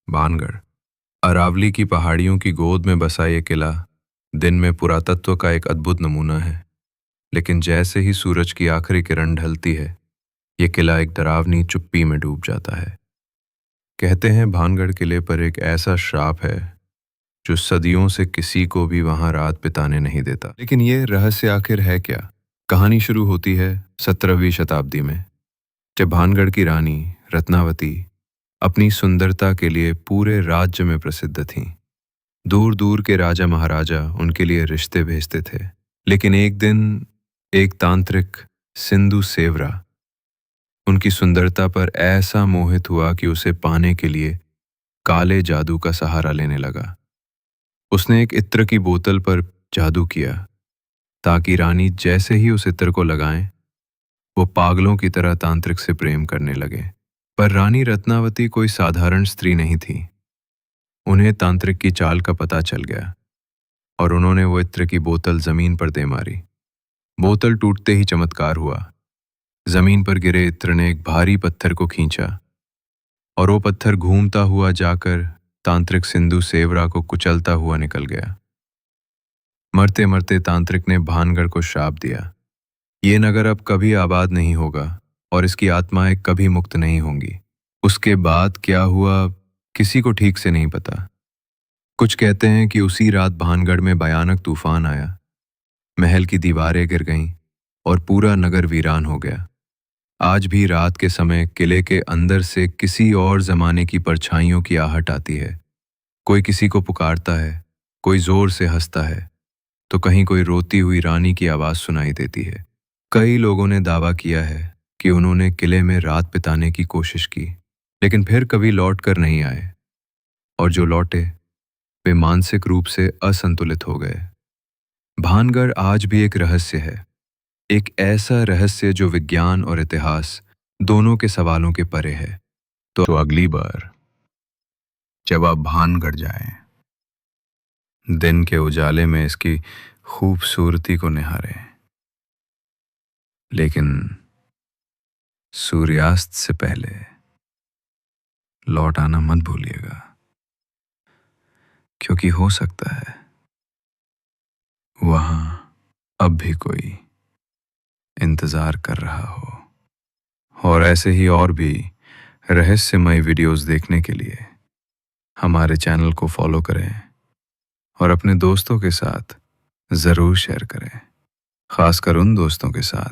भानगढ़ अरावली की पहाड़ियों की गोद में बसा ये किला दिन में पुरातत्व का एक अद्भुत नमूना है। लेकिन जैसे ही सूरज की आखिरी किरण ढलती है, ये किला एक डरावनी चुप्पी में डूब जाता है। कहते हैं भानगढ़ किले पर एक ऐसा श्राप है जो सदियों से किसी को भी वहां रात बिताने नहीं देता। लेकिन ये रहस्य आखिर है क्या? कहानी शुरू होती है 17वीं शताब्दी में, जब भानगढ़ की रानी रत्नावती अपनी सुंदरता के लिए पूरे राज्य में प्रसिद्ध थीं। दूर दूर के राजा महाराजा उनके लिए रिश्ते भेजते थे। लेकिन एक दिन एक तांत्रिक सिंधु सेवरा उनकी सुंदरता पर ऐसा मोहित हुआ कि उसे पाने के लिए काले जादू का सहारा लेने लगा। उसने एक इत्र की बोतल पर जादू किया ताकि रानी जैसे ही उस इत्र को लगाएं, वो पागलों की तरह तांत्रिक से प्रेम करने लगे। पर रानी रत्नावती कोई साधारण स्त्री नहीं थी। उन्हें तांत्रिक की चाल का पता चल गया और उन्होंने वो इत्र की बोतल जमीन पर दे मारी। बोतल टूटते ही चमत्कार हुआ। जमीन पर गिरे इत्र ने एक भारी पत्थर को खींचा और वो पत्थर घूमता हुआ जाकर तांत्रिक सिंधु सेवरा को कुचलता हुआ निकल गया। मरते मरते तांत्रिक ने भानगढ़ को श्राप दिया, ये नगर अब कभी आबाद नहीं होगा और इसकी आत्माएं कभी मुक्त नहीं होंगी। उसके बाद क्या हुआ किसी को ठीक से नहीं पता। कुछ कहते हैं कि उसी रात भानगढ़ में भयानक तूफान आया, महल की दीवारें गिर गईं और पूरा नगर वीरान हो गया। आज भी रात के समय किले के अंदर से किसी और जमाने की परछाइयों की आहट आती है। कोई किसी को पुकारता है, कोई जोर से हंसता है, तो कहीं कोई रोती हुई रानी की आवाज सुनाई देती है। कई लोगों ने दावा किया है कि उन्होंने किले में रात बिताने की कोशिश की, लेकिन फिर कभी लौट कर नहीं आए, और जो लौटे वे मानसिक रूप से असंतुलित हो गए। भानगढ़ आज भी एक रहस्य है, एक ऐसा रहस्य जो विज्ञान और इतिहास दोनों के सवालों के परे है। तो अगली बार जब आप भानगढ़ जाएं, दिन के उजाले में इसकी खूबसूरती को निहारें, लेकिन सूर्यास्त से पहले लौट आना मत भूलिएगा, क्योंकि हो सकता है वहां अब भी कोई इंतजार कर रहा हो। और ऐसे ही और भी रहस्यमय वीडियोस देखने के लिए हमारे चैनल को फॉलो करें और अपने दोस्तों के साथ ज़रूर शेयर करें, खासकर उन दोस्तों के साथ